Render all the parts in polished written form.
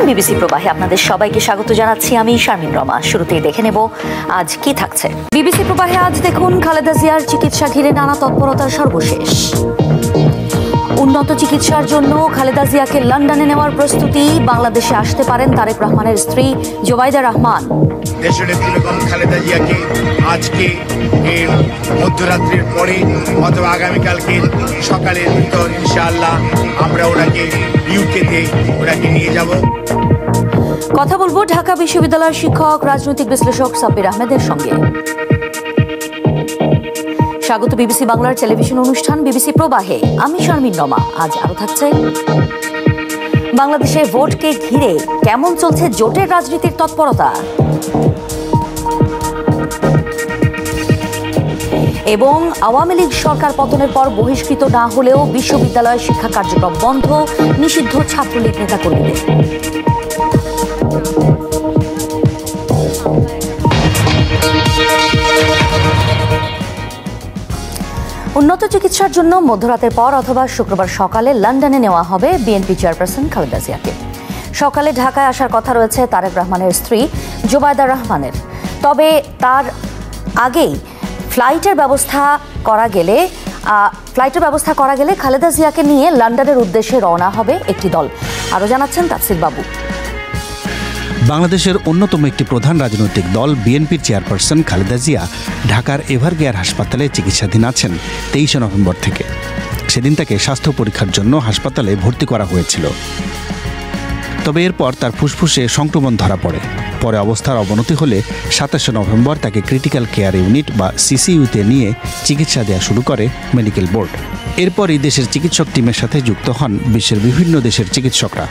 BBC প্রবাহে আপনাদের সবাইকে স্বাগত জানাচ্ছি। আমি শারমিন রমা। শুরুতেই দেখে নেব আজ কি থাকছে। বিবিসি প্রবাহে আজ দেখুন, খালেদা জিয়ার চিকিৎসা ঘিরে নানা তৎপরতার সর্বশেষ। উন্নত চিকিৎসার জন্য খালেদা জিয়াকে লন্ডনে নেওয়ার প্রস্তুতি। বাংলাদেশে আসতে পারেন তারেক রহমানের স্ত্রী জোবাইদা রহমান। দেশনেত্রী বেগম খালেদা জিয়াকে আজকে মধ্যরাত্রির পরে অথবা আগামীকালকে সকালের ভিতর ইনশাআল্লাহ আমরা ওনাকে ইউকেতে নিয়ে যাব। কথা বলবো ঢাকা বিশ্ববিদ্যালয়ের শিক্ষক রাজনৈতিক বিশ্লেষক সাব্বির আহমেদের সঙ্গে। স্বাগত বিবিসি বাংলার টেলিভিশন অনুষ্ঠান বিবিসি প্রবাহে। আমি শারমিন রমা। আজ আরো থাকছে, বাংলাদেশে ভোটকে ঘিরে কেমন চলছে জোটের রাজনীতির তৎপরতা, এবং আওয়ামী লীগ সরকার পতনের পর বহিষ্কৃত না হলেও বিশ্ববিদ্যালয়ের শিক্ষা কার্যক্রম বন্ধ, নিষিদ্ধ ছাত্রলীগ নেতাকর্মীদের। উন্নত চিকিৎসার জন্য মধ্যরাতের পর অথবা শুক্রবার সকালে লন্ডনে নেওয়া হবে বিএনপি চেয়ারপারসন খালেদা জিয়াকে। সকালে ঢাকায় আসার কথা রয়েছে তারেক রহমানের স্ত্রী জোবাইদা রহমানের। তবে তার আগেই ফ্লাইটের ব্যবস্থা করা গেলে খালেদা জিয়াকে নিয়ে লন্ডনের উদ্দেশ্যে রওনা হবে একটি দল। আরও জানাচ্ছেন তাফসির বাবু। বাংলাদেশের অন্যতম একটি প্রধান রাজনৈতিক দল বিএনপির চেয়ারপারসন খালেদা জিয়া ঢাকার এভারকেয়ার হাসপাতালে চিকিৎসাধীন আছেন 23 নভেম্বর থেকে। সেদিন তাকে স্বাস্থ্য পরীক্ষার জন্য হাসপাতালে ভর্তি করা হয়েছিল। তবে এরপর তার ফুসফুসে সংক্রমণ ধরা পড়ে। পরে অবস্থার অবনতি হলে 27 নভেম্বর তাকে ক্রিটিক্যাল কেয়ার ইউনিট বা সিসিইউতে নিয়ে চিকিৎসা দেওয়া শুরু করে মেডিকেল বোর্ড। এরপরই দেশের চিকিৎসক টিমের সাথে যুক্ত হন বিশ্বের বিভিন্ন দেশের চিকিৎসকরা।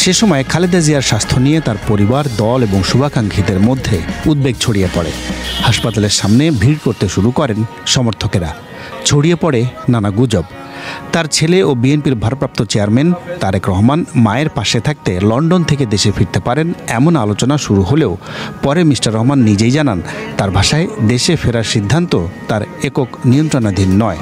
সে সময় খালেদা জিয়ার স্বাস্থ্য নিয়ে তার পরিবার, দল এবং শুভাকাঙ্ক্ষীদের মধ্যে উদ্বেগ ছড়িয়ে পড়ে। হাসপাতালের সামনে ভিড় করতে শুরু করেন সমর্থকেরা। ছড়িয়ে পড়ে নানা গুজব। তার ছেলে ও বিএনপির ভারপ্রাপ্ত চেয়ারম্যান তারেক রহমান মায়ের পাশে থাকতে লন্ডন থেকে দেশে ফিরতে পারেন এমন আলোচনা শুরু হলেও পরে মিস্টার রহমান নিজেই জানান, তার ভাষায় দেশে ফেরার সিদ্ধান্ত তার একক নিয়ন্ত্রণাধীন নয়।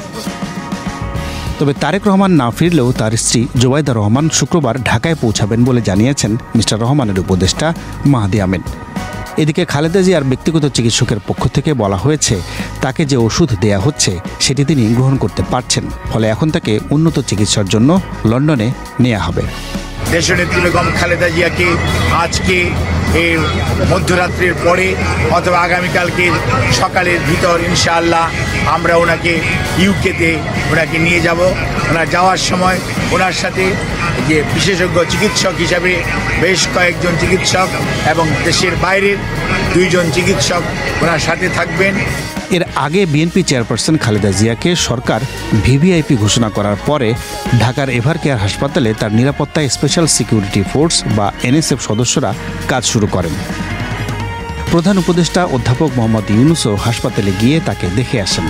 তবে তারেক রহমান না ফিরলেও তার স্ত্রী জোবাইদা রহমান শুক্রবার ঢাকায় পৌঁছাবেন বলে জানিয়েছেন মিস্টার রহমানের উপদেষ্টা মাহদি আমিন। এদিকে খালেদা জিয়ার ব্যক্তিগত চিকিৎসকের পক্ষ থেকে বলা হয়েছে, তাকে যে ওষুধ দেয়া হচ্ছে সেটি তিনি গ্রহণ করতে পারছেন, ফলে এখন তাকে উন্নত চিকিৎসার জন্য লন্ডনে নেওয়া হবে। দেশনেত্রী বেগম খালেদা জিয়াকে আজকে মধ্যরাত্রির পরে অথবা আগামীকালকে সকালের ভিতর ইনশাআল্লাহ আমরা ওনাকে ইউকেতে নিয়ে যাব। ওনার যাওয়ার সময় ওনার সাথে যে বিশেষজ্ঞ চিকিৎসক হিসাবে বেশ কয়েকজন চিকিৎসক এবং দেশের বাইরের 2 জন চিকিৎসক ওনার সাথে থাকবেন। এর আগে বিএনপি চেয়ারপারসন খালেদা জিয়াকে সরকার ভিভিআইপি ঘোষণা করার পরে ঢাকার এভারকেয়ার হাসপাতালে তার নিরাপত্তায় স্পেশাল সিকিউরিটি ফোর্স বা এনএসএফ সদস্যরা কাজ শুরু করেন। প্রধান উপদেষ্টা অধ্যাপক মোহাম্মদ ইউনুসও হাসপাতালে গিয়ে তাকে দেখে আসেন।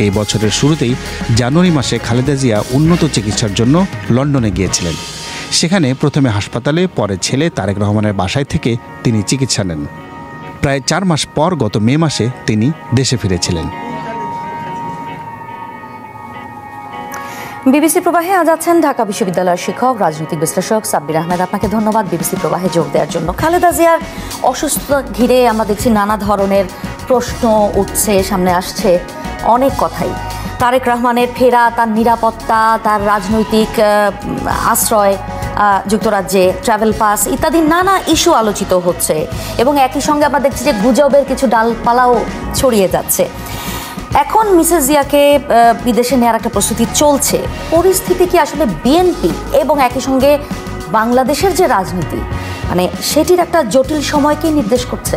এই বছরের শুরুতেই জানুয়ারি মাসে খালেদা জিয়া উন্নত চিকিৎসার জন্য লন্ডনে গিয়েছিলেন। সেখানে প্রথমে হাসপাতালে, পরে ছেলে তারেক রহমানের বাসায় থেকে তিনি চিকিৎসা নেন। প্রায় 4 মাস পর গত মে মাসে তিনি দেশে ফিরেছিলেন। বিবিসি প্রবাহে আজ আছেন ঢাকা বিশ্ববিদ্যালয়ের শিক্ষক রাজনৈতিক বিশ্লেষক সাব্বির আহমেদ। আপনাকে ধন্যবাদ বিবিসি প্রবাহে যোগ দেওয়ার জন্য। খালেদা জিয়ার অসুস্থতা ঘিরে আমরা দেখছি নানা ধরনের প্রশ্ন উঠছে, সামনে আসছে অনেক কথাই। তারেক রহমানের ফেরা, তার নিরাপত্তা, তার রাজনৈতিক আশ্রয় যুক্তরাজ্যে, ট্রাভেল পাস ইত্যাদি নানা ইস্যু আলোচিত হচ্ছে, এবং একই সঙ্গে আমরা দেখছি যে গুজবের কিছু ডালপালাও ছড়িয়ে যাচ্ছে। এখন মিসেস জিয়াকে বিদেশে নেওয়ার একটা প্রস্তুতি চলছে। পরিস্থিতি কি আসলে বিএনপি এবং একই সঙ্গে বাংলাদেশের যে রাজনীতি সেটির একটা জটিল সময়কে নির্দেশ করছে?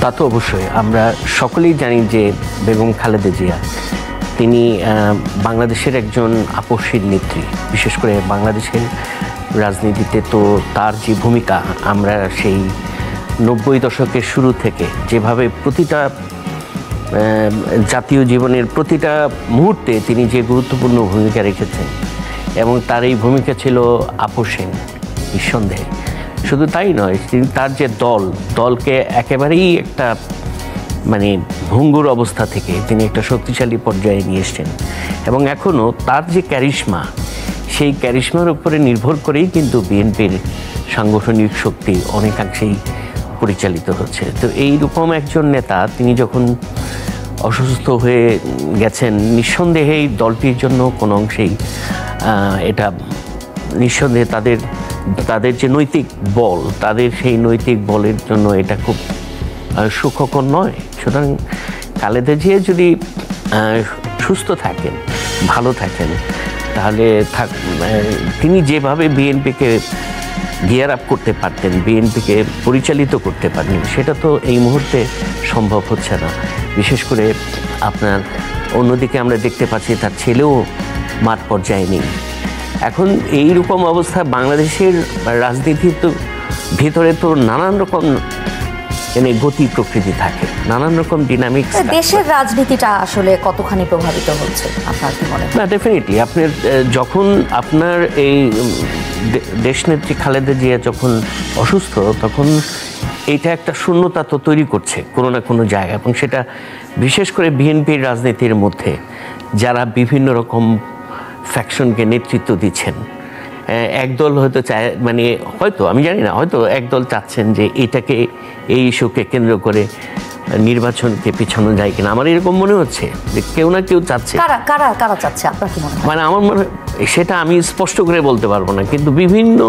তা তো অবশ্যই। আমরা সকলেই জানি যে বেগম খালেদা জিয়া তিনি বাংলাদেশের একজন আপসীর নেত্রী। বিশেষ করে বাংলাদেশের রাজনীতিতে তো তার যে ভূমিকা, আমরা সেই 90 দশকের শুরু থেকে যেভাবে প্রতিটা জাতীয় জীবনের প্রতিটা মুহূর্তে তিনি যে গুরুত্বপূর্ণ ভূমিকা রেখেছেন, এবং তার এই ভূমিকা ছিল আপসহীন নিঃসন্দেহে। শুধু তাই নয়, তিনি তার যে দলকে একেবারেই একটা ভঙ্গুর অবস্থা থেকে তিনি একটা শক্তিশালী পর্যায়ে নিয়ে এসছেন। এবং এখনও তার যে ক্যারিশমা, সেই ক্যারিশমার উপরে নির্ভর করেই কিন্তু বিএনপির সাংগঠনিক শক্তি অনেকাংশেই পরিচালিত হচ্ছে। তো এইরকম একজন নেতা তিনি যখন অসুস্থ হয়ে গেছেন, নিঃসন্দেহে এই দলটির জন্য কোনো অংশেই এটা নিঃসন্দেহে তাদের যে নৈতিক বল, তাদের সেই নৈতিক বলের জন্য এটা খুব সুখকর নয়। সুতরাং খালেদা জিয়া যদি সুস্থ থাকেন, ভালো থাকেন, তাহলে তিনি যেভাবে বিএনপিকে গিয়ার আপ করতে পারতেন, বিএনপিকে পরিচালিত করতে পারতেন, সেটা তো এই মুহূর্তে সম্ভব হচ্ছে না। বিশেষ করে আপনার অন্যদিকে আমরা দেখতে পাচ্ছি তার ছেলেও মাঠ পর্যায়ে নেই। এখন এই রকম অবস্থা বাংলাদেশের রাজনীতির তো ভিতরে তো নানান রকম গতি প্রকৃতি থাকে, নানান রকম ডিনামিক্স। দেশের রাজনীতিটা আসলে কতখানি প্রভাবিত হচ্ছে আপনার কি মনে হয়? না, ডেফিনেটলি আপনার যখন আপনার এই দেশনেত্রী খালেদা জিয়া যখন অসুস্থ, তখন এইটা একটা শূন্যতা তো তৈরি করছে কোনো না কোনো জায়গায়, এবং সেটা বিশেষ করে বিএনপির রাজনীতির মধ্যে যারা বিভিন্ন রকম ফ্যাকশনকে নেতৃত্ব দিচ্ছেন। একদল হয়তো চায়, মানে হয়তো আমি জানি না, হয়তো একদল চাচ্ছেন যে এই ইস্যুকে কেন্দ্র করে নির্বাচনকে পিছানো যায় কিনা। আমার এরকম মনে হচ্ছে যে কেউ না কেউ চাচ্ছে। কারা চাচ্ছে আপনার কি মনে হয়? মানে আমার মনে হয় সেটা আমি স্পষ্ট করে বলতে পারবো না, কিন্তু বিভিন্ন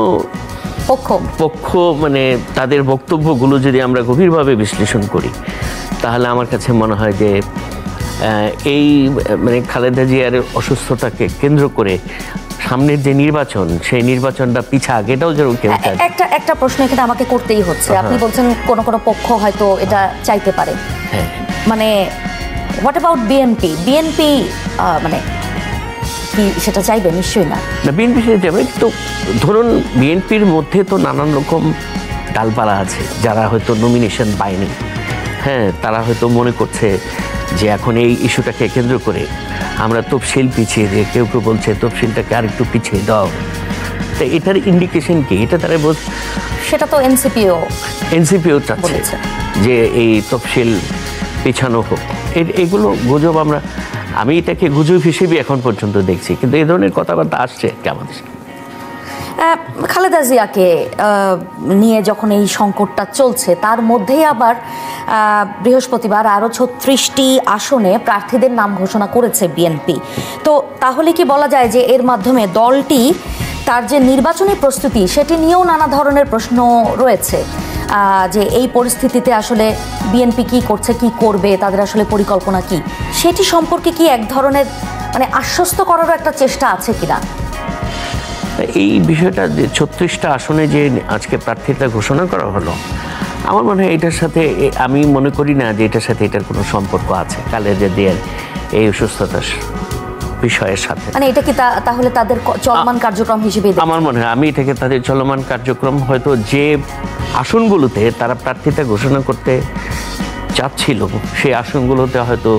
পক্ষ মানে তাদের বক্তব্যগুলো যদি আমরা গভীরভাবে বিশ্লেষণ করি, তাহলে আমার কাছে মনে হয় যে এই মানে খালেদা জিয়ার অসুস্থতাকে কেন্দ্র করে সামনের যে নির্বাচন, সেই নির্বাচনটা পিছাক, এটাও যেন কেউ চায়। একটা প্রশ্ন এখানে আমাকে করতেই হচ্ছে। আপনি বলছেন কোনো পক্ষ হয়তো এটা চাইতে পারে, মানে হোয়াট অ্যাবাউট বিএনপি মানে কি সেটা চাইবে? নিশ্চয়ই না। বিএনপি সেটা চাইবে, তো ধরুন বিএনপির মধ্যে তো নানান রকম ডালপালা আছে, যারা হয়তো নমিনেশন পায়নি। তারা হয়তো মনে করছে যে এখন এই ইস্যুটাকে কেন্দ্র করে আমরা তফসিল পিছিয়ে দিয়ে, কেউ বলছে তফসিলটাকে আরেকটু পিছিয়ে দাও। তো এটার ইন্ডিকেশন কি? এটা তারা সেটা তো এনসিপিও চাচ্ছে যে এই তফসিল পিছানো হোক। এগুলো গুজব, আমি এটাকে গুজব হিসেবে এখন পর্যন্ত দেখছি, কিন্তু এই ধরনের কথাবার্তা আসছে আমাদের। খালেদা জিয়াকে নিয়ে যখন এই সংকটটা চলছে, তার মধ্যেই আবার বৃহস্পতিবার আরও 36টি আসনে প্রার্থীদের নাম ঘোষণা করেছে বিএনপি। তো তাহলে কি বলা যায় যে এর মাধ্যমে দলটি তার যে নির্বাচনী প্রস্তুতি, সেটি নিয়েও নানা ধরনের প্রশ্ন রয়েছে, যে এই পরিস্থিতিতে আসলে বিএনপি কি করছে, কি করবে, তাদের আসলে পরিকল্পনা কি, সেটি সম্পর্কে কি এক ধরনের মানে আশ্বস্ত করারও একটা চেষ্টা আছে কিনা? এই বিষয়টা যে 36টা আসনে যে আজকে প্রার্থীতা ঘোষণা করা হলো, আমার মনে হয় এটার সাথে, আমি মনে করি না যে এটার সাথে এটার কোনো সম্পর্ক আছে খালেদা জিয়ার এই অসুস্থতার বিষয়ের সাথে। মানে এটা কি তাহলে তাদের চলমান কার্যক্রম হিসেবে? আমার মনে হয় আমি এটাকে তাদের চলমান কার্যক্রম, হয়তো যে আসনগুলোতে তারা প্রার্থীতা ঘোষণা করতে চাচ্ছিল, সেই আসনগুলোতে হয়তো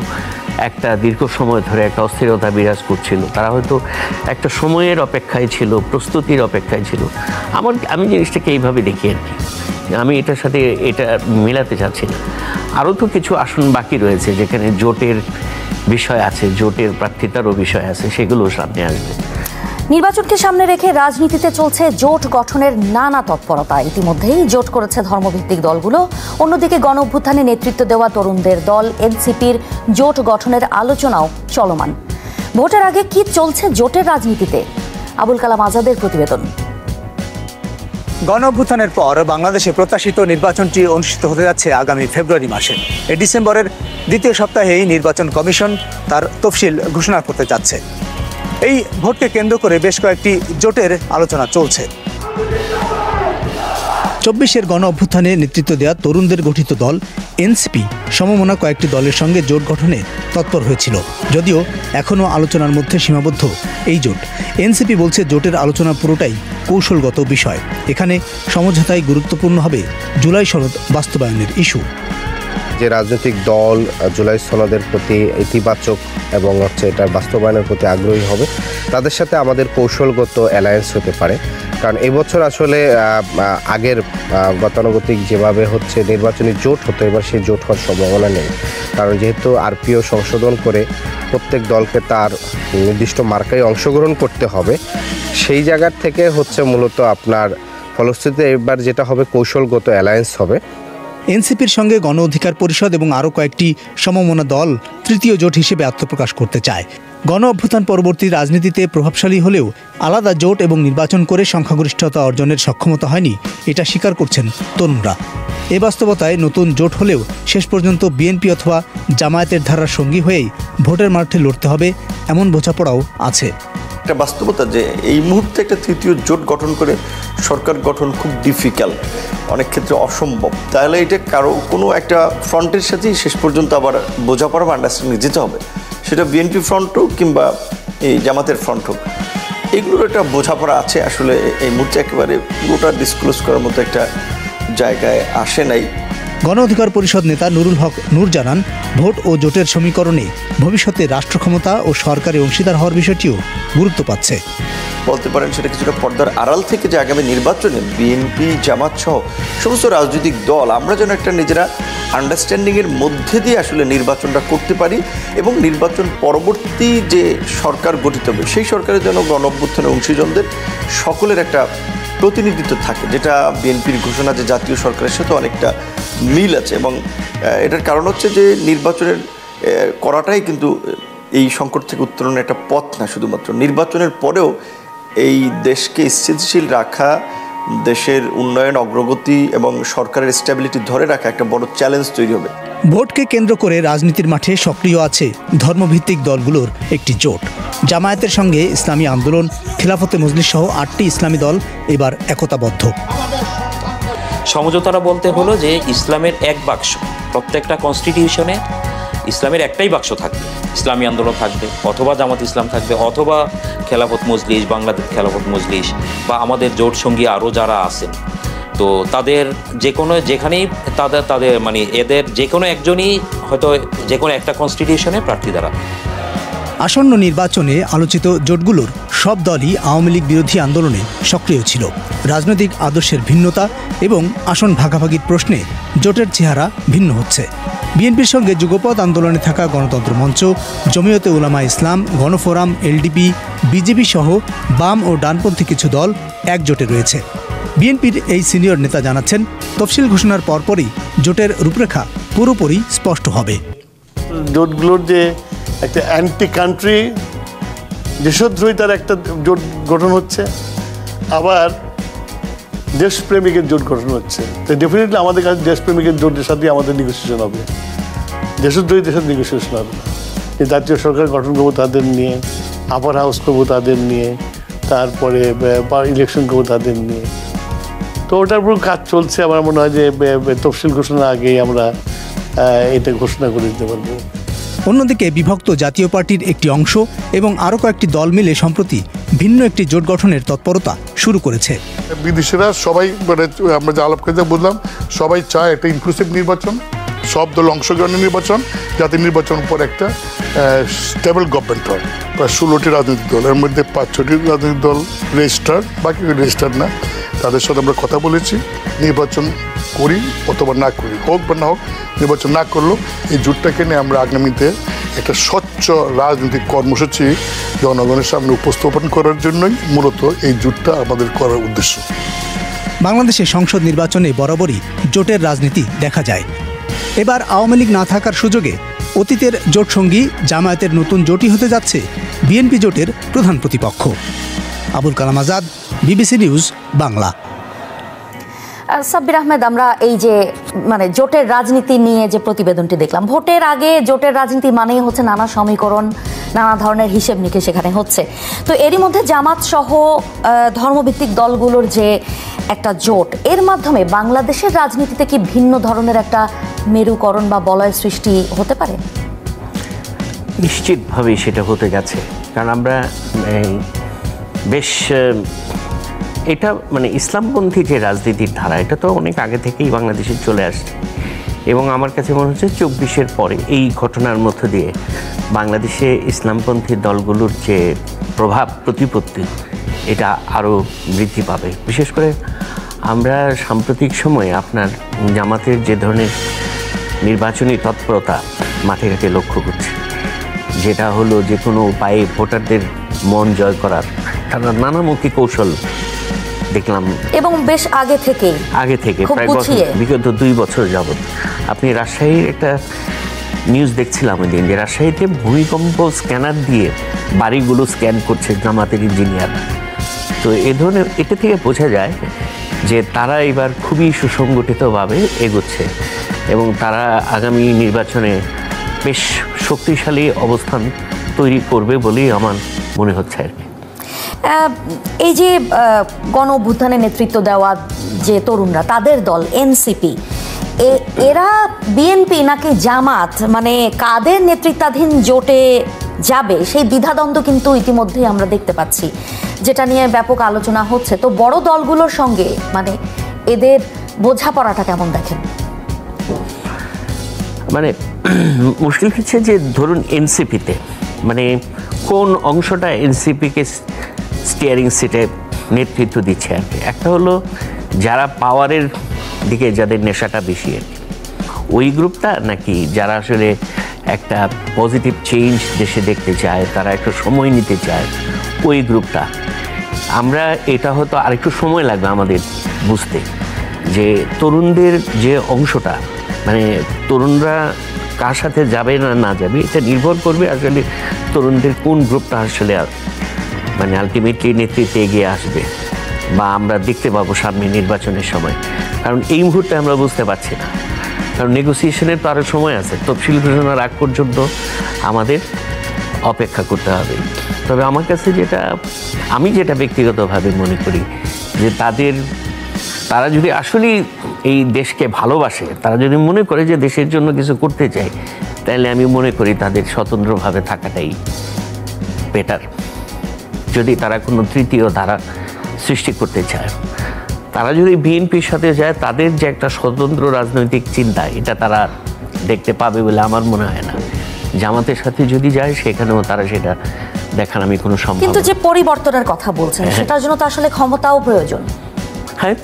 একটা দীর্ঘ সময় ধরে একটা অস্থিরতা বিরাজ করছিল, তারা হয়তো একটা সময়ের অপেক্ষায় ছিল, প্রস্তুতির অপেক্ষায় ছিল। আমি জিনিসটাকে এইভাবে দেখি আর কি। আমি এটার সাথে এটা মেলাতে চাচ্ছি না। আরও তো কিছু আসন বাকি রয়েছে যেখানে জোটের বিষয় আছে, জোটের প্রার্থিতারও বিষয় আছে, সেগুলো সামনে আসবে। নির্বাচনকে সামনে রেখে রাজনীতিতে চলছে জোট গঠনের নানা তৎপরতা। ইতিমধ্যেই জোট করেছে ধর্মভিত্তিক দলগুলো। অন্যদিকে গণ অভ্যুত্থানে নেতৃত্ব দেওয়া তরুণদের দল এনসিপির জোট গঠনের আলোচনাও চলমান। ভোটের আগে কি চলছে জোটের রাজনীতিতে? আবুল কালাম আজাদের প্রতিবেদন। গণ অভ্যুত্থানের পর বাংলাদেশে প্রত্যাশিত নির্বাচনটি অনুষ্ঠিত হতে যাচ্ছে আগামী ফেব্রুয়ারি মাসে। এই ডিসেম্বরের দ্বিতীয় সপ্তাহেই নির্বাচন কমিশন তার তফসিল ঘোষণা করতে যাচ্ছে। এই ভোটকে কেন্দ্র করে বেশ কয়েকটি জোটের আলোচনা চলছে। 24-এর গণ অভ্যুত্থানে নেতৃত্ব দেওয়া তরুণদের গঠিত দল এনসিপি সমমনা কয়েকটি দলের সঙ্গে জোট গঠনে তৎপর হয়েছিল, যদিও এখনও আলোচনার মধ্যে সীমাবদ্ধ এই জোট। এনসিপি বলছে জোটের আলোচনা পুরোটাই কৌশলগত বিষয়। এখানে সমঝোতায় গুরুত্বপূর্ণ হবে জুলাই সনদ বাস্তবায়নের ইস্যু। যে রাজনৈতিক দল জুলাই সনদের প্রতি ইতিবাচক এবং এটার বাস্তবায়নের প্রতি আগ্রহী হবে, তাদের সাথে আমাদের কৌশলগত অ্যালায়েন্স হতে পারে। কারণ এবছর আসলে আগের গতানুগতিক যেভাবে হচ্ছে নির্বাচনী জোট হতো, এবার সেই জোট হওয়ার সম্ভাবনা নেই। কারণ যেহেতু আরপিও সংশোধন করে প্রত্যেক দলকে তার নির্দিষ্ট মার্কায় অংশগ্রহণ করতে হবে, সেই জায়গার থেকে হচ্ছে মূলত আপনার ফলশ্রুতিতে এবার যেটা হবে কৌশলগত অ্যালায়েন্স হবে। এনসিপির সঙ্গে গণ অধিকার পরিষদ এবং আরও কয়েকটি সমমনা দল তৃতীয় জোট হিসেবে আত্মপ্রকাশ করতে চায়। গণ অভ্যুত্থান পরবর্তী রাজনীতিতে প্রভাবশালী হলেও আলাদা জোট এবং নির্বাচন করে সংখ্যাগরিষ্ঠতা অর্জনের সক্ষমতা হয়নি, এটা স্বীকার করছেন তরুণরা। এ বাস্তবতায় নতুন জোট হলেও শেষ পর্যন্ত বিএনপি অথবা জামায়াতের ধারার সঙ্গী হয়েই ভোটের মাঠে লড়তে হবে, এমন বোঝাপড়াও আছে। একটা বাস্তবতা যে এই মুহূর্তে একটা তৃতীয় জোট গঠন করে সরকার গঠন খুব ডিফিকাল্ট, অনেক ক্ষেত্রে অসম্ভব। তাহলে এটা কোনো একটা ফ্রন্টের সাথেই শেষ পর্যন্ত আবার বোঝাপড়া বা আন্ডারস্ট্যান্ডিং যেতে হবে, সেটা বিএনপি ফ্রন্ট হোক কিংবা এই জামাতের ফ্রন্ট হোক। এগুলোর একটা বোঝাপড়া আছে। আসলে এই মুহূর্তে একেবারে পুরোটা ডিসক্লোজ করার মতো একটা জায়গায় আসে নাই। গণ অধিকার পরিষদ নেতা নুরুল হক নূর জানান, ভোট ও জোটের সমীকরণে ভবিষ্যতে রাষ্ট্র ক্ষমতা ও সরকারি অংশীদার হওয়ার বিষয়টিও গুরুত্ব পাচ্ছে। বলতে পারেন সেটা কিছুটা পর্দার আড়াল থেকে যে আগামী নির্বাচনে বিএনপি জামাত সহ সমস্ত রাজনৈতিক দল আমরা যেন একটা নিজেরা আন্ডারস্ট্যান্ডিংয়ের মধ্যে দিয়ে আসলে নির্বাচনটা করতে পারি এবং নির্বাচন পরবর্তী যে সরকার গঠিত হবে সেই সরকারের জন্য গণ অভ্যুত্থানের অংশীজনদের সকলের একটা প্রতিনিধিত্ব থাকে, যেটা বিএনপির ঘোষণা যে জাতীয় সরকারের সাথে অনেকটা মিল আছে। এবং এটার কারণ হচ্ছে যে নির্বাচনের করাটাই কিন্তু এই সংকট থেকে উত্তরণের একটা পথ না, শুধুমাত্র নির্বাচনের পরেও এই দেশকে স্থিতিশীল রাখা, দেশের উন্নয়ন অগ্রগতি এবং সরকারের স্ট্যাবিলিটি ধরে রাখা একটা বড় চ্যালেঞ্জ তৈরি হবে। ভোটকে কেন্দ্র করে রাজনীতির মাঠে সক্রিয় আছে ধর্মভিত্তিক দলগুলোর একটি জোট। জামায়াতের সঙ্গে ইসলামী আন্দোলন, খেলাফতে মজলিস সহ 8টি ইসলামী দল এবার একতাবদ্ধ। সমঝোতাটা বলতে হলো যে ইসলামের এক বাক্স, প্রত্যেকটা কনস্টিটিউশনে ইসলামের একটাই বাক্স থাকবে, ইসলামী আন্দোলন থাকবে অথবা জামাত ইসলাম থাকবে অথবা খেলাফত মজলিস, বাংলাদেশ খেলাফত মজলিস বা আমাদের জোট সঙ্গী আরও যারা আছেন, তো তাদের যে কোনো যেখানেই তাদের মানে এদের যে কোনো একজনই হয়তো যে কোনো একটা কনস্টিটিউশনে প্রার্থী দাঁড়াবে। আসন্ন নির্বাচনে আলোচিত জোটগুলোর সব দলই আওয়ামী লীগ বিরোধী আন্দোলনে সক্রিয় ছিল। রাজনৈতিক আদর্শের ভিন্নতা এবং আসন ভাগাভাগির প্রশ্নে জোটের চেহারা ভিন্ন হচ্ছে। বিএনপির সঙ্গে যুগপৎ আন্দোলনে থাকা গণতন্ত্র মঞ্চ, জমিয়তে উলামা ইসলাম, গণফোরাম, এলডিপি, বিজেপি সহ বাম ও ডানপন্থী কিছু দল একজোটে রয়েছে। বিএনপির এই সিনিয়র নেতা জানাচ্ছেন, তফসিল ঘোষণার পরপরই জোটের রূপরেখা পুরোপুরি স্পষ্ট হবে। জোটগুলোর যে একটা অ্যান্টি কান্ট্রি দেশদ্রোহিতার একটা জোট গঠন হচ্ছে, আবার দেশপ্রেমিকের জোট গঠন হচ্ছে। তো ডেফিনেটলি আমাদের কাছে দেশপ্রেমিকের জোটের সাথে আমাদের নেগোসিয়েশন হবে, দেশদ্রোহীদের সাথে নেগোসিয়েশন হবে না। যে জাতীয় সরকার গঠন করবো তাদের নিয়ে, আপার হাউস করবো তাদের নিয়ে, তারপরে ইলেকশন করবো তাদের নিয়ে। তো ওটার উপর কাজ চলছে। আমার মনে হয় যে তফসিল ঘোষণার আগেই আমরা এটা ঘোষণা করে দিতে পারবো। অন্যদিকে বিভক্ত জাতীয় পার্টির একটি অংশ এবং আরও কয়েকটি দল মিলে সম্প্রতি ভিন্ন একটি জোট গঠনের তৎপরতা শুরু করেছে। বিদেশিরা সবাই মানে আমরা যে আলাপ করতে বুঝলাম, সবাই চায় একটা ইনক্লুসিভ নির্বাচন, সব দল অংশগ্রহণের নির্বাচন, যাতে নির্বাচন পর একটা স্টেবল গভর্নমেন্ট হয়। প্রায় 16টি রাজনৈতিক দল, এর মধ্যে 5-6টি রাজনৈতিক দল রেজিস্টার্ড, বাকি রেজিস্টার্ড না। তাদের সাথে আমরা কথা বলেছি, নির্বাচন করি অথবা না করি, হোক বা না হোক, নির্বাচন না করলেও এই জোটটাকে নিয়ে আমরা আগামীতে একটা স্বচ্ছ রাজনৈতিক কর্মসূচি জনগণের সামনে উপস্থাপন করার জন্যই মূলত এই জোটটা আমাদের করার উদ্দেশ্য। বাংলাদেশে সংসদ নির্বাচনে বরাবরই জোটের রাজনীতি দেখা যায়। এবার আওয়ামী লীগ না থাকার সুযোগে অতীতের জোট সঙ্গী জামায়াতের নতুন জোটই হতে যাচ্ছে বিএনপি জোটের প্রধান প্রতিপক্ষ। Abul Kalam Azad, BBC news Bangla. সাব্বির আহমেদ, আমরা এই যে মানে জোটের রাজনীতি নিয়ে যে প্রতিবেদনটি দেখলাম, ভোটের আগে জোটের রাজনীতি মানেই হচ্ছে নানা সমীকরণ, নানা ধরনের হিসেব নিকেশ সেখানে হচ্ছে। তো এরই মধ্যে জামাত সহ ধর্মভিত্তিক দলগুলোর যে একটা জোট, এর মাধ্যমে বাংলাদেশের রাজনীতিতে কি ভিন্ন ধরনের একটা মেরুকরণ বা বলয় সৃষ্টি হতে পারে? নিশ্চিতভাবেই সেটা হতে গেছে, কারণ আমরা বেশ এটা মানে ইসলামপন্থী যে রাজনীতির ধারা, এটা তো অনেক আগে থেকেই বাংলাদেশে চলে আসছে এবং আমার কাছে মনে হচ্ছে 24-এর পরে এই ঘটনার মধ্য দিয়ে বাংলাদেশে ইসলামপন্থী দলগুলোর যে প্রভাব প্রতিপত্তি, এটা আরও বৃদ্ধি পাবে। বিশেষ করে আমরা সাম্প্রতিক সময়ে আপনার জামাতের যে ধরনের নির্বাচনী তৎপরতা মাঠে ঘাটে লক্ষ্য করছি, যেটা হলো যে কোনো উপায়ে ভোটারদের মন জয় করার তারা নানামুখী কৌশল দেখলাম, এবং বেশ আগে থেকে প্রায় বিগত 2 বছর যাবৎ। আপনি রাজশাহীর একটা নিউজ দেখছিলাম ওই দিন, যে রাজশাহীতে ভূমিকম্প স্ক্যানার দিয়ে বাড়িগুলো স্ক্যান করছে জামাতের ইঞ্জিনিয়ার। তো এ ধরনের এটা থেকে বোঝা যায় যে তারা এবার খুবই সুসংগঠিতভাবে এগোচ্ছে এবং তারা আগামী নির্বাচনে বেশ শক্তিশালী অবস্থান তৈরি করবে বলেই আমার মনে হচ্ছে আর কি। এই যে গণ অভ্যুত্থানে নেতৃত্ব দেওয়া যে তরুণরা, তাদের দল এনসিপি, এরা বিএনপি নাকি জামাত, মানে কাদের নেতৃত্বাধীন জোটে যাবে সেই দ্বিধাদ্বন্দ্ব কিন্তু ইতিমধ্যেই আমরা দেখতে পাচ্ছি, যেটা নিয়ে ব্যাপক আলোচনা হচ্ছে। তো বড় দলগুলোর সঙ্গে মানে এদের বোঝাপড়াটা কেমন দেখেন? মানে মুশকিল হচ্ছে যে ধরুন এনসিপিতে মানে কোন অংশটা এনসিপিকে স্টিয়ারিং সিটে নেতৃত্ব দিচ্ছে আর কি। একটা হলো যারা পাওয়ারের দিকে যাদের নেশাটা বেশি আর কি, ওই গ্রুপটা, নাকি যারা আসলে একটা পজিটিভ চেঞ্জ দেশে দেখতে চায়, তারা একটু সময় নিতে চায়, ওই গ্রুপটা। আমরা এটা হয়তো আরেকটু সময় লাগবে আমাদের বুঝতে, যে তরুণদের যে অংশটা, মানে তরুণরা কার সাথে যাবে না যাবে, এটা নির্ভর করবে আসলে তরুণদের কোন গ্রুপটা আসলে মানে আলটিমেটলি নেতৃত্বে এগিয়ে আসবে বা আমরা দেখতে পাবো সামনে নির্বাচনের সময়। কারণ এই মুহূর্তে আমরা বুঝতে পারছি না, কারণ নেগোসিয়েশনের তো আরও সময় আছে। তফসিল ঘোষণার আগ পর্যন্ত আমাদের অপেক্ষা করতে হবে। তবে আমার কাছে আমি যেটা ব্যক্তিগতভাবে মনে করি, যে তারা যদি আসলেই এই দেশকে ভালোবাসে, তারা যদি মনে করে যে দেশের জন্য কিছু করতে চায়, তাহলে আমি মনে করি তাদের স্বতন্ত্রভাবে থাকাটাই বেটার। যদি তারা কোনো তৃতীয় ধারা সৃষ্টি করতে চায়, তারা যদি বিএনপির সাথে যায়, তাদের যে একটা স্বতন্ত্র রাজনৈতিক চিন্তা, এটা তারা দেখতে পাবে বলে আমার মনে হয় না। জামাতের সাথে যদি যায়, সেখানেও তারা সেটা দেখার আমি কোনো সম্ভাবনা। কিন্তু যে পরিবর্তনের কথা বলছেন, সেটার জন্য তো আসলে ক্ষমতাও প্রয়োজন। হ্যাঁ,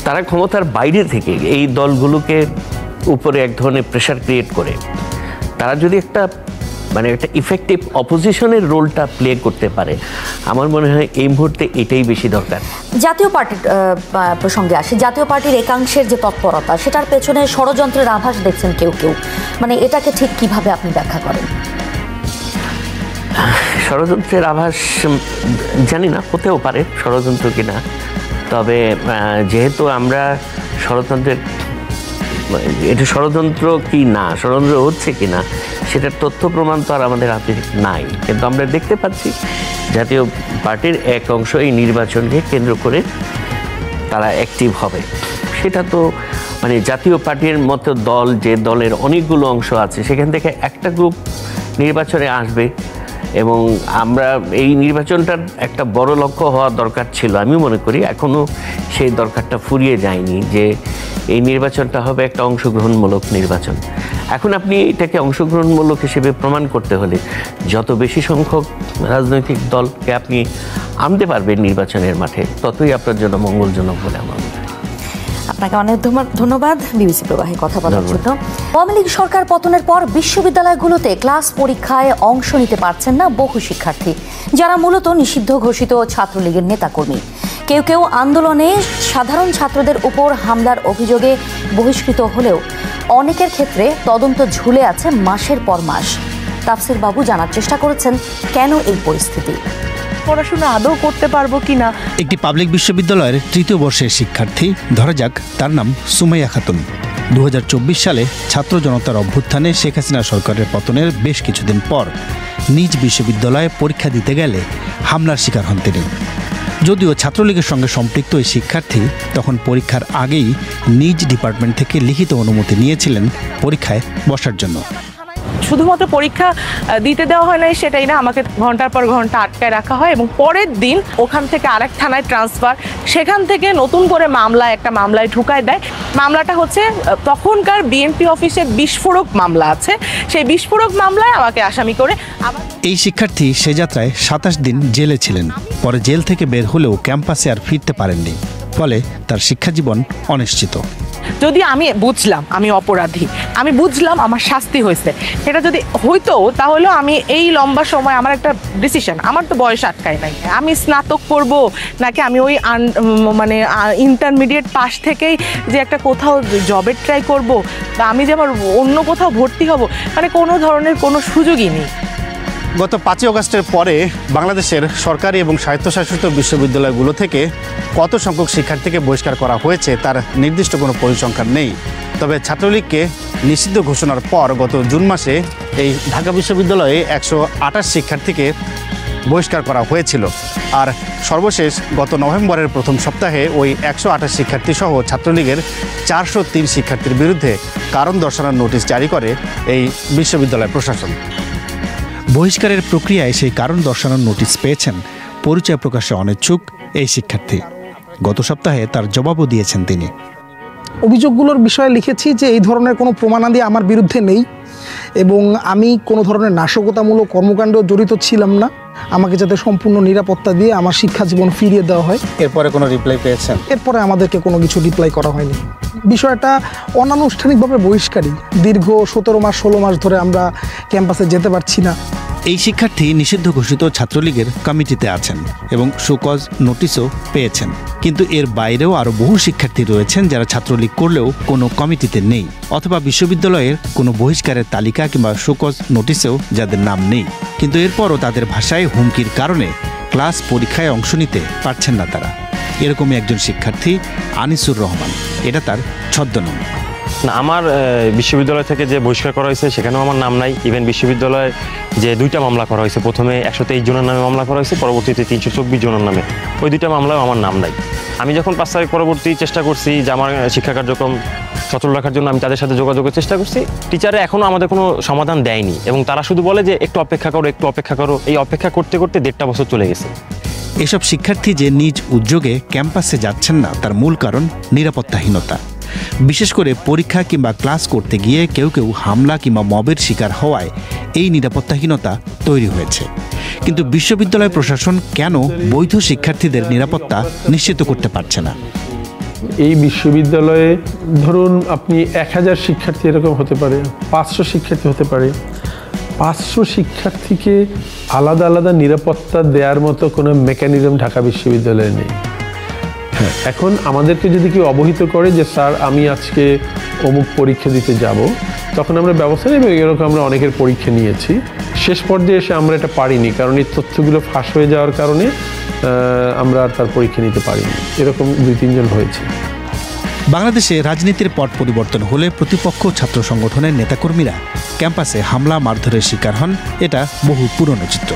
তারা ক্ষমতার বাইরে থেকে এই দলগুলোকে উপরে এক ধরনের প্রেশার ক্রিয়েট করে তারা যদি একটা ইফেক্টিভ অপোজিশনের রোলটা প্লে করতে পারে, আমার মনে হয় এই মুহূর্তে এটাই বেশি দরকার। জাতীয় পার্টির প্রসঙ্গে আসি, জাতীয় পার্টির একাংশের যে তৎপরতা, সেটার পেছনে ষড়যন্ত্রের আভাস দেখছেন কেউ কেউ, মানে এটাকে ঠিক কিভাবে আপনি ব্যাখ্যা করেন? ষড়যন্ত্রের আভাস জানি না, হতেও পারে ষড়যন্ত্র কিনা। তবে যেহেতু আমরা এটা ষড়যন্ত্র কি না, ষড়যন্ত্র হচ্ছে কি না, সেটার তথ্য প্রমাণ তো আর আমাদের হাতে নাই। কিন্তু আমরা দেখতে পাচ্ছি জাতীয় পার্টির এক অংশ এই নির্বাচনকে কেন্দ্র করে তারা অ্যাক্টিভ হবে। সেটা তো মানে জাতীয় পার্টির মতো দল, যে দলের অনেকগুলো অংশ আছে, সেখান থেকে একটা গ্রুপ নির্বাচনে আসবে এবং আমরা এই নির্বাচনটার একটা বড় লক্ষ্য হওয়া দরকার ছিল। আমি মনে করি এখনও সেই দরকারটা ফুরিয়ে যায়নি, যে এই নির্বাচনটা হবে একটা অংশগ্রহণমূলক নির্বাচন। এখন আপনি এটাকে অংশগ্রহণমূলক হিসেবে প্রমাণ করতে হলে যত বেশি সংখ্যক রাজনৈতিক দলকে আপনি আনতে পারবেন নির্বাচনের মাঠে, ততই আপনার জন্য মঙ্গলজনক বলে আমার মনে হয়। আপনাকে অনেক ধন্যবাদ বিবিসি প্রবাহে কথা বলার জন্য। আওয়ামী লীগ সরকার পতনের পর বিশ্ববিদ্যালয়গুলোতে ক্লাস পরীক্ষায় অংশ নিতে পারছেন না বহু শিক্ষার্থী, যারা মূলত নিষিদ্ধ ঘোষিত ছাত্রলীগের নেতাকর্মী। কেউ কেউ আন্দোলনে সাধারণ ছাত্রদের উপর হামলার অভিযোগে বহিষ্কৃত হলেও অনেকের ক্ষেত্রে তদন্ত ঝুলে আছে মাসের পর মাস। তাফসির বাবু জানার চেষ্টা করেছেন কেন এই পরিস্থিতি, পড়াশোনা আদৌ করতে পারবো কিনা। একটি পাবলিক বিশ্ববিদ্যালয়ের ৩য় বর্ষের শিক্ষার্থী, ধরা যাক তার নাম সুমাইয়া খাতুন। 2024 সালে ছাত্র জনতার অভ্যুত্থানে শেখ হাসিনা সরকারের পতনের বেশ কিছুদিন পর নিজ বিশ্ববিদ্যালয়ে পরীক্ষা দিতে গেলে হামলার শিকার হন তিনি। যদিও ছাত্রলীগের সঙ্গে সম্পৃক্ত এই শিক্ষার্থী তখন পরীক্ষার আগেই নিজ ডিপার্টমেন্ট থেকে লিখিত অনুমতি নিয়েছিলেন পরীক্ষায় বসার জন্য। শুধুমাত্র পরীক্ষা দিতে দেওয়া হয় নাই সেটাই না, আমাকে ঘন্টার পর ঘন্টা আটকায় রাখা হয় এবং পরের দিন ওখান থেকে আরেক থানায় ট্রান্সফার, সেখান থেকে নতুন করে একটা মামলায় ঢুকায় দেয়। মামলাটা হচ্ছে তখনকার বিএনপি অফিসে বিস্ফোরক মামলা আছে, সেই বিস্ফোরক মামলায় আমাকে আসামি করে। এই শিক্ষার্থী সে যাত্রায় 27 দিন জেলে ছিলেন। পরে জেল থেকে বের হলেও ক্যাম্পাসে আর ফিরতে পারেননি, ফলে তার শিক্ষাজীবন অনিশ্চিত। যদি আমি বুঝলাম আমি অপরাধী, আমি বুঝলাম আমার শাস্তি হয়েছে, এটা যদি হইতো তাহলে আমি এই লম্বা সময় আমার একটা ডিসিশন, আমার তো বয়স আটকায় নাই, আমি স্নাতক করব নাকি আমি ওই মানে ইন্টারমিডিয়েট পাস থেকেই যে একটা কোথাও জবের ট্রাই করব, বা আমি যে আমার অন্য কোথাও ভর্তি হব, মানে কোনো ধরনের কোনো সুযোগই নেই। গত 5 আগস্টের পরে বাংলাদেশের সরকারি এবং স্বায়ত্তশাসিত বিশ্ববিদ্যালয়গুলো থেকে কত সংখ্যক শিক্ষার্থীকে বহিষ্কার করা হয়েছে তার নির্দিষ্ট কোনো পরিসংখ্যান নেই। তবে ছাত্রলীগকে নিষিদ্ধ ঘোষণার পর গত জুন মাসে এই ঢাকা বিশ্ববিদ্যালয়ে 128 শিক্ষার্থীকে বহিষ্কার করা হয়েছিল। আর সর্বশেষ গত নভেম্বরের প্রথম সপ্তাহে ওই 128 শিক্ষার্থী সহ ছাত্রলীগের 403 শিক্ষার্থীর বিরুদ্ধে কারণ দর্শানোর নোটিশ জারি করে এই বিশ্ববিদ্যালয় প্রশাসন। বহিষ্কারের প্রক্রিয়ায় সেই কারণ দর্শানোর নোটিশ পেয়েছেন পরিচয় প্রকাশে অনিচ্ছুক এই শিক্ষার্থী। গত সপ্তাহে তার জবাবও দিয়েছেন তিনি। অভিযোগগুলোর বিষয়ে লিখেছি যে এই ধরনের কোনো প্রমাণাদি আমার বিরুদ্ধে নেই এবং আমি কোনো ধরনের নাশকতামূলক কর্মকাণ্ড জড়িত ছিলাম না। আমাকে যাতে সম্পূর্ণ নিরাপত্তা দিয়ে আমার শিক্ষা জীবন ফিরিয়ে দেওয়া হয়। এরপরে কোনো রিপ্লাই পেয়েছেন? এরপরে আমাদেরকে কোনো কিছু রিপ্লাই করা হয়নি। বিষয়টা অনানুষ্ঠানিকভাবে বহিষ্কারী। দীর্ঘ 17 মাস 16 মাস ধরে আমরা ক্যাম্পাসে যেতে পারছি না। এই শিক্ষার্থী নিষিদ্ধ ঘোষিত ছাত্রলীগের কমিটিতে আছেন এবং শোকজ নোটিশও পেয়েছেন। কিন্তু এর বাইরেও আরও বহু শিক্ষার্থী রয়েছেন যারা ছাত্রলীগ করলেও কোনো কমিটিতে নেই, অথবা বিশ্ববিদ্যালয়ের কোনো বহিষ্কারের তালিকা কিংবা শোকজ নোটিশেও যাদের নাম নেই। কিন্তু এরপরও তাদের ভাষায় হুমকির কারণে ক্লাস পরীক্ষায় অংশ নিতে পারছেন না তারা। এরকমই একজন শিক্ষার্থী আনিসুর রহমান, এটা তার ছদ্মনাম। না, আমার বিশ্ববিদ্যালয় থেকে যে বহিষ্কার করা হয়েছে সেখানেও আমার নাম নাই। ইভেন বিশ্ববিদ্যালয়ে যে 2টা মামলা করা হয়েছে, প্রথমে 123 জনের নামে মামলা করা হয়েছে, পরবর্তীতে 324 জনের নামে, ওই 2টা মামলাও আমার নাম নাই। আমি যখন 5 তারিখ পরবর্তী চেষ্টা করছি যে আমার শিক্ষা কার্যক্রম সচল রাখার জন্য আমি তাদের সাথে যোগাযোগের চেষ্টা করছি, টিচারে এখনও আমাদের কোনো সমাধান দেয়নি এবং তারা শুধু বলে যে একটু অপেক্ষা করো, একটু অপেক্ষা করো। এই অপেক্ষা করতে করতে 1.5 বছর চলে গেছে। এসব শিক্ষার্থী যে নিজ উদ্যোগে ক্যাম্পাসে যাচ্ছেন না তার মূল কারণ নিরাপত্তাহীনতা। বিশেষ করে পরীক্ষা কিংবা ক্লাস করতে গিয়ে কেউ কেউ হামলা কিংবা মবের শিকার হওয়ায় এই নিরাপত্তাহীনতা তৈরি হয়েছে। কিন্তু বিশ্ববিদ্যালয় প্রশাসন কেন বৈধ শিক্ষার্থীদের নিরাপত্তা নিশ্চিত করতে পারছে না? এই বিশ্ববিদ্যালয়ে ধরুন আপনি 1000 শিক্ষার্থী এরকম হতে পারে, 500 শিক্ষার্থী হতে পারে। 500 শিক্ষার্থীকে আলাদা আলাদা নিরাপত্তা দেওয়ার মতো কোনো মেকানিজম ঢাকা বিশ্ববিদ্যালয়ে নেই। এখন আমাদেরকে যদি কেউ অবহিত করে যে স্যার আমি আজকে অমুক পরীক্ষা দিতে যাব, তখন আমরা ব্যবস্থা নেব। এরকম আমরা অনেকের পরীক্ষা নিয়েছি। শেষ পর্যায়ে এসে আমরা এটা পারিনি, কারণ এই তথ্যগুলো ফাঁস হয়ে যাওয়ার কারণে আমরা আর তার পরীক্ষা নিতে পারিনি। এরকম 2-3 জন হয়েছে। বাংলাদেশে রাজনীতির পট পরিবর্তন হলে প্রতিপক্ষ ছাত্র সংগঠনের নেতাকর্মীরা ক্যাম্পাসে হামলা মারধরের শিকার হন, এটা বহু পুরনো চিত্র।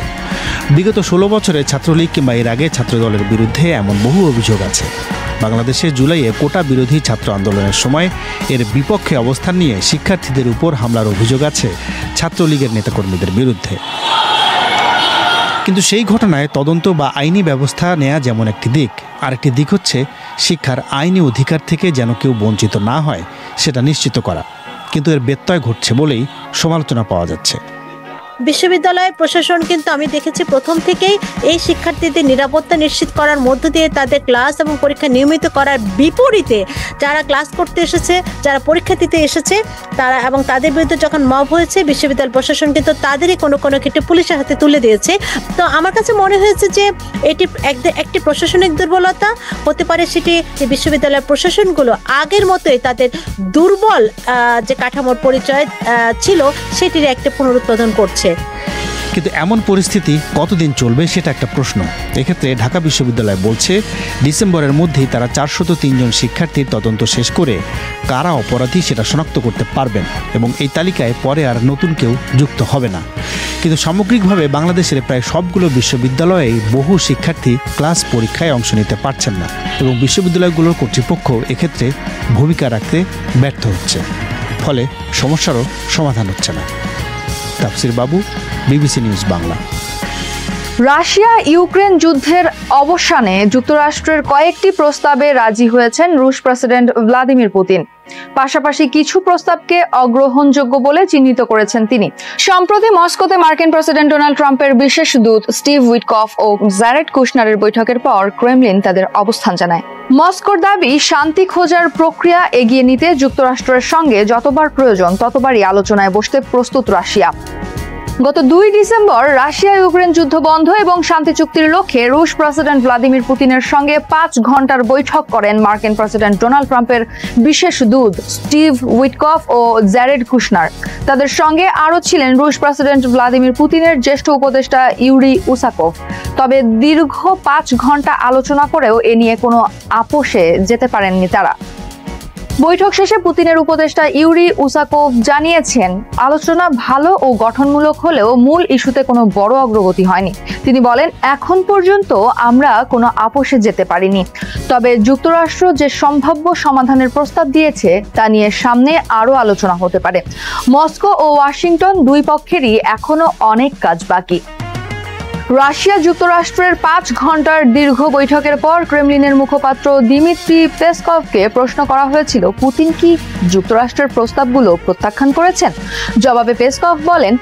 বিগত 16 বছরে ছাত্রলীগ কিংবা এর আগে ছাত্রদলের বিরুদ্ধে এমন বহু অভিযোগ আছে। বাংলাদেশে জুলাইয়ে কোটা বিরোধী ছাত্র আন্দোলনের সময় এর বিপক্ষে অবস্থান নিয়ে শিক্ষার্থীদের উপর হামলার অভিযোগ আছে ছাত্রলীগের নেতাকর্মীদের বিরুদ্ধে। কিন্তু সেই ঘটনায় তদন্ত বা আইনি ব্যবস্থা নেওয়া যেমন একটি দিক, আরেকটি দিক হচ্ছে শিক্ষার আইনি অধিকার থেকে যেন কেউ বঞ্চিত না হয় সেটা নিশ্চিত করা। কিন্তু এর ব্যত্যয় ঘটছে বলেই সমালোচনা পাওয়া যাচ্ছে। বিশ্ববিদ্যালয় প্রশাসন কিন্তু আমি দেখেছি প্রথম থেকেই এই শিক্ষার্থীদের নিরাপত্তা নিশ্চিত করার মধ্য দিয়ে তাদের ক্লাস এবং পরীক্ষা নিয়মিত করার বিপরীতে যারা ক্লাস করতে এসেছে, যারা পরীক্ষা দিতে এসেছে তারা এবং তাদের বিরুদ্ধে যখন মব হয়েছে, বিশ্ববিদ্যালয় প্রশাসন কিন্তু তাদেরই কোনো কোনো ক্ষেত্রে পুলিশের হাতে তুলে দিয়েছে। তো আমার কাছে মনে হয়েছে যে এটি একটি প্রশাসনিক দুর্বলতা হতে পারে। সেটি বিশ্ববিদ্যালয়ের প্রশাসনগুলো আগের মতোই তাদের দুর্বল যে কাঠামোর পরিচয় ছিল সেটির একটা পুনরুৎপাদন করছে। কিন্তু এমন পরিস্থিতি কতদিন চলবে সেটা একটা প্রশ্ন। এক্ষেত্রে ঢাকা বিশ্ববিদ্যালয় বলছে ডিসেম্বরের মধ্যেই তারা 403 জন শিক্ষার্থীর তদন্ত শেষ করে কারা অপরাধী সেটা শনাক্ত করতে পারবেন এবং এই তালিকায় পরে আর নতুন কেউ যুক্ত হবে না। কিন্তু সামগ্রিকভাবে বাংলাদেশের প্রায় সবগুলো বিশ্ববিদ্যালয়েই বহু শিক্ষার্থী ক্লাস পরীক্ষায় অংশ নিতে পারছেন না এবং বিশ্ববিদ্যালয়গুলোর কর্তৃপক্ষ এক্ষেত্রে ভূমিকা রাখতে ব্যর্থ হচ্ছে, ফলে সমস্যারও সমাধান হচ্ছে না। তাফসির বাবু, BBC news Bangla. Russia Ukraine যুদ্ধের অবসানে যুক্তরাষ্ট্রের কয়েকটি প্রস্তাবে রাজি হয়েছেন রুশ প্রেসিডেন্ট ভ্লাদিমির পুতিন। পাশাপাশি কিছু প্রস্তাবকে অগ্রহণযোগ্য বলে চিহ্নিত করেছেন তিনি। সম্প্রতি মস্কোতে মার্কিন প্রেসিডেন্ট ডোনাল্ড ট্রাম্পের বিশেষ দূত স্টিভ উইটকফ ও জ্যারেড কুশনারের বৈঠকের পর ক্রেমলিন তাদের অবস্থান জানায়। মস্কোর দাবি, শান্তি খোঁজার প্রক্রিয়া এগিয়ে নিতে যুক্তরাষ্ট্রের সঙ্গে যতবার প্রয়োজন ততবারই আলোচনায় বসতে প্রস্তুত রাশিয়া। গত 2 ডিসেম্বর রাশিয়া ইউক্রেন যুদ্ধ বন্ধ এবং শান্তি চুক্তির লক্ষ্যে রুশ প্রেসিডেন্ট ভ্লাদিমির পুতিনের সঙ্গে 5 ঘন্টার বৈঠক করেন মার্কিন প্রেসিডেন্ট ডোনাল্ড ট্রাম্পের বিশেষ দূত স্টিভ উইটকফ ও জ্যারেড কুশনার। তাদের সঙ্গে আরও ছিলেন রুশ প্রেসিডেন্ট ভ্লাদিমির পুতিনের জ্যেষ্ঠ উপদেষ্টা ইউরি উসাকোভ। তবে দীর্ঘ 5 ঘন্টা আলোচনা করেও এ নিয়ে কোনো আপোষে যেতে পারেননি তারা। বৈঠক শেষে পুতিনের উপদেষ্টা ইউরি উসাকোভ জানিয়েছেন, আলোচনা ভালো ও গঠনমূলক হলেও মূল ইস্যুতে কোনো বড় অগ্রগতি হয়নি। তিনি বলেন, এখন পর্যন্ত আমরা কোনো আপোষে যেতে পারিনি, তবে যুক্তরাষ্ট্র যে সম্ভাব্য সমাধানের প্রস্তাব দিয়েছে তা নিয়ে সামনে আরও আলোচনা হতে পারে। মস্কো ও ওয়াশিংটন দুই পক্ষেরই এখনো অনেক কাজ বাকি। রাশিয়া যুক্তরাষ্ট্রের 5 ঘন্টার দীর্ঘ বৈঠকের পর ক্রেমলিনের মুখপাত্র দিমিত্রি পেসকভকে প্রশ্ন করা হয়েছিল, পুতিন কি যুক্তরাষ্ট্রের প্রস্তাবগুলো প্রত্যাখ্যান করেছেন? জবাবে পেসকভ বলেন,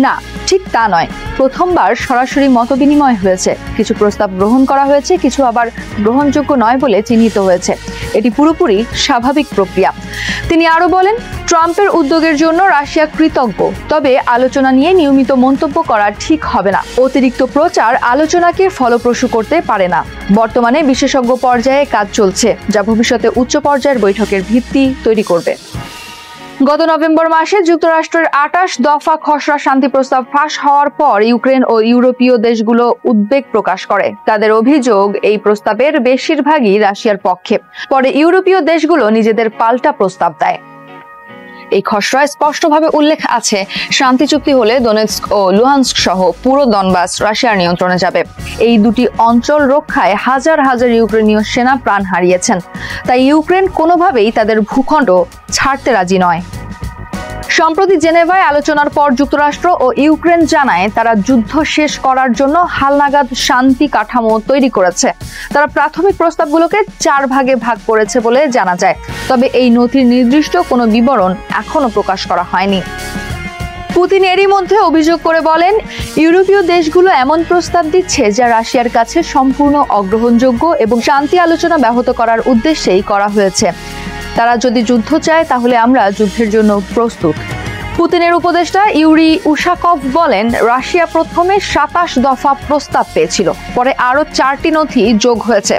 না, ঠিক তা নয়। প্রথমবার সরাসরি মতবিনিময় হয়েছে, কিছু প্রস্তাব গ্রহণ করা হয়েছে, কিছু আবার গ্রহণযোগ্য নয় বলে চিহ্নিত হয়েছে। এটি পুরোপুরি স্বাভাবিক প্রক্রিয়া। তিনি আরো বলেন, ট্রাম্পের উদ্যোগের জন্য রাশিয়া কৃতজ্ঞ, তবে আলোচনা নিয়ে নিয়মিত মন্তব্য করা ঠিক হবে না। অতিরিক্ত প্রচার আলোচনাকে ফলপ্রসূ করতে পারে না। বর্তমানে বিশেষজ্ঞ পর্যায়ে কাজ চলছে, যা ভবিষ্যতে উচ্চ পর্যায়ের বৈঠকের ভিত্তি তৈরি করবে। গত নভেম্বর মাসে যুক্তরাষ্ট্রের 28 দফা খসড়া শান্তি প্রস্তাব ফাঁস হওয়ার পর ইউক্রেন ও ইউরোপীয় দেশগুলো উদ্বেগ প্রকাশ করে। তাদের অভিযোগ, এই প্রস্তাবের বেশিরভাগই রাশিয়ার পক্ষে। পরে ইউরোপীয় দেশগুলো নিজেদের পাল্টা প্রস্তাব দেয়। এই খসড়ায় স্পষ্টভাবে উল্লেখ আছে, শান্তি চুক্তি হলে দোনেৎস্ক ও লুহান্স্ক সহ পুরো দনবাস রাশিয়ার নিয়ন্ত্রণে যাবে। এই দুটি অঞ্চল রক্ষায় হাজার হাজার ইউক্রেনীয় সেনা প্রাণ হারিয়েছেন। তাই ইউক্রেন কোনোভাবেই তাদের ভূখণ্ড ছাড়তে রাজি নয়। সম্প্রতি জেনেভায় আলোচনার পর যুক্তরাষ্ট্র ও ইউক্রেন জানায়, তারা যুদ্ধ শেষ করার জন্য হালনাগাদ শান্তি কাঠামো তৈরি করেছে। তারা প্রাথমিক প্রস্তাবগুলোকে 4 ভাগে ভাগ করেছে বলে জানা যায়, তবে এই নথির নির্দিষ্ট কোনো বিবরণ এখনো প্রকাশ করা হয়নি। পুতিন এরই মধ্যে অভিযোগ করে বলেন, ইউরোপীয় দেশগুলো এমন প্রস্তাব দিচ্ছে যা রাশিয়ার কাছে সম্পূর্ণ অগ্রহণযোগ্য এবং শান্তি আলোচনা ব্যাহত করার উদ্দেশ্যেই করা হয়েছে। তারা যদি যুদ্ধ চায় তাহলে আমরা যুদ্ধের জন্য প্রস্তুত। পুতিনের উপদেষ্টা ইউরি উসাকভ বলেন, রাশিয়া প্রথমে 27 দফা প্রস্তাব পেয়েছিল, পরে আরো 4টি নথি যোগ হয়েছে।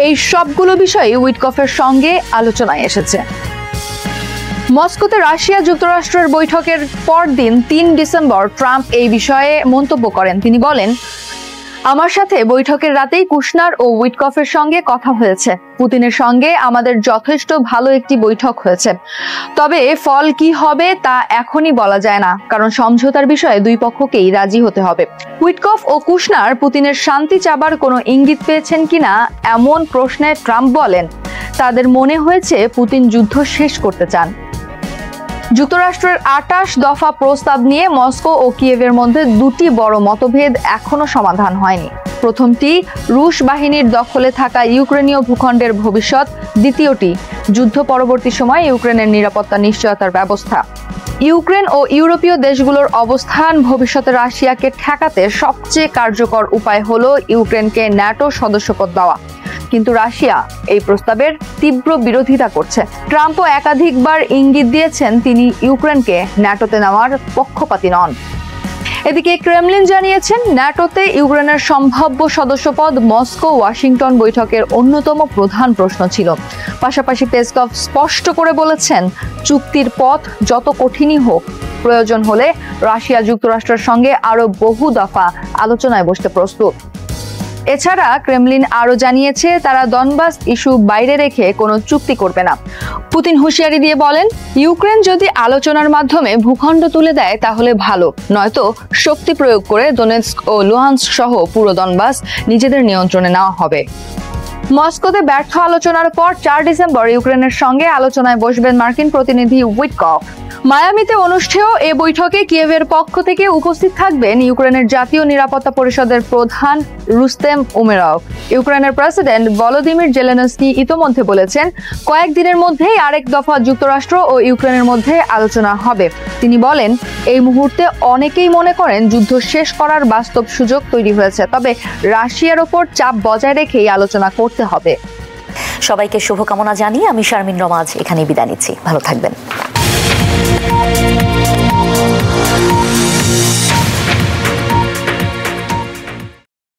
এই সবগুলো বিষয়ে উইটকফের সঙ্গে আলোচনায় এসেছে। মস্কোতে রাশিয়া যুক্তরাষ্ট্রের বৈঠকের পরদিন 3 ডিসেম্বর ট্রাম্প এই বিষয়ে মন্তব্য করেন। তিনি বলেন, আমার সাথে বৈঠকের রাতেই কুশনার ও উইটকফের সঙ্গে কথা হয়েছে। পুতিনের সঙ্গে আমাদের যথেষ্ট ভালো একটি বৈঠক হয়েছে, তবে ফল কি হবে তা এখনই বলা যায় না, কারণ সমঝোতার বিষয়ে দুই পক্ষকেই রাজি হতে হবে। উইটকফ ও কুশনার পুতিনের শান্তি চাবার কোনো ইঙ্গিত পেয়েছেন কিনা এমন প্রশ্নে ট্রাম্প বলেন, তাদের মনে হয়েছে পুতিন যুদ্ধ শেষ করতে চান। যুক্তরাষ্ট্রের 28 দফা প্রস্তাব নিয়ে মস্কো ও কিয়েভের মধ্যে 2টি বড় মতভেদ এখনো সমাধান হয়নি। প্রথমটি রুশ বাহিনীর দখলে থাকা ইউক্রেনীয় ভূখণ্ডের ভবিষ্যৎ, দ্বিতীয়টি যুদ্ধ পরবর্তী সময়ে ইউক্রেনের নিরাপত্তা নিশ্চয়তার ব্যবস্থা। ইউক্রেন ও ইউরোপীয় দেশগুলোর অবস্থান, ভবিষ্যতে রাশিয়াকে ঠেকাতে সবচেয়ে কার্যকর উপায় হলো ইউক্রেনকে ন্যাটো সদস্যপদ দেওয়া। কিন্তু রাশিয়া এই প্রস্তাবের তীব্র বিরোধিতা করছে। ট্রাম্পও একাধিকবার ইঙ্গিত দিয়েছেন তিনি ইউক্রেনকে ন্যাটোতে নেওয়ার পক্ষপাতী নন। এদিকে ক্রেমলিন জানিয়েছেন, ন্যাটোতে ইউক্রেনের সম্ভাব্য সদস্যপদ মস্কো ওয়াশিংটন বৈঠকের অন্যতম প্রধান প্রশ্ন ছিল। পাশাপাশি পেসকভ স্পষ্ট করে বলেছেন, চুক্তির পথ যত কঠিনই হোক, প্রয়োজন হলে রাশিয়া যুক্তরাষ্ট্রের সঙ্গে আরো বহু দফা আলোচনায় বসতে প্রস্তুত। এছাড়া ক্রেমলিন আরো জানিয়েছে, তারা দনবাস ইস্যু বাইরে রেখে কোনো চুক্তি করবে না। পুতিন হুঁশিয়ারি দিয়ে বলেন, ইউক্রেন যদি আলোচনার মাধ্যমে ভূখণ্ড তুলে দেয় তাহলে ভালো, নয়তো শক্তি প্রয়োগ করে দোনেৎস্ক ও লুহান্স্ক সহ পুরো দনবাস নিজেদের নিয়ন্ত্রণে নেওয়া হবে। মস্কোতে ব্যর্থ আলোচনার পর 4 ডিসেম্বর ইউক্রেনের সঙ্গে আলোচনায় বসবেন মার্কিন প্রতিনিধি উইটকফ। মায়ামিতে অনুষ্ঠেয় এ বৈঠকে কিয়েভের পক্ষ থেকে উপস্থিত থাকবেন ইউক্রেনের জাতীয় নিরাপত্তা পরিষদের প্রধান রুস্তেম উমেরভ। ইউক্রেনের প্রেসিডেন্ট ভলোদিমির জেলেনস্কি ইতোমধ্যে বলেছেন, কয়েকদিনের মধ্যেই আরেক দফা যুক্তরাষ্ট্র ও ইউক্রেনের মধ্যে আলোচনা হবে। তিনি বলেন, এই মুহূর্তে অনেকেই মনে করেন যুদ্ধ শেষ করার বাস্তব সুযোগ তৈরি হয়েছে, তবে রাশিয়ার ওপর চাপ বজায় রেখেই আলোচনা করতে হবে। সবাইকে শুভকামনা জানিয়ে আমি শারমিন রমাজ এখানেই বিদায় নিচ্ছি। ভালো থাকবেন।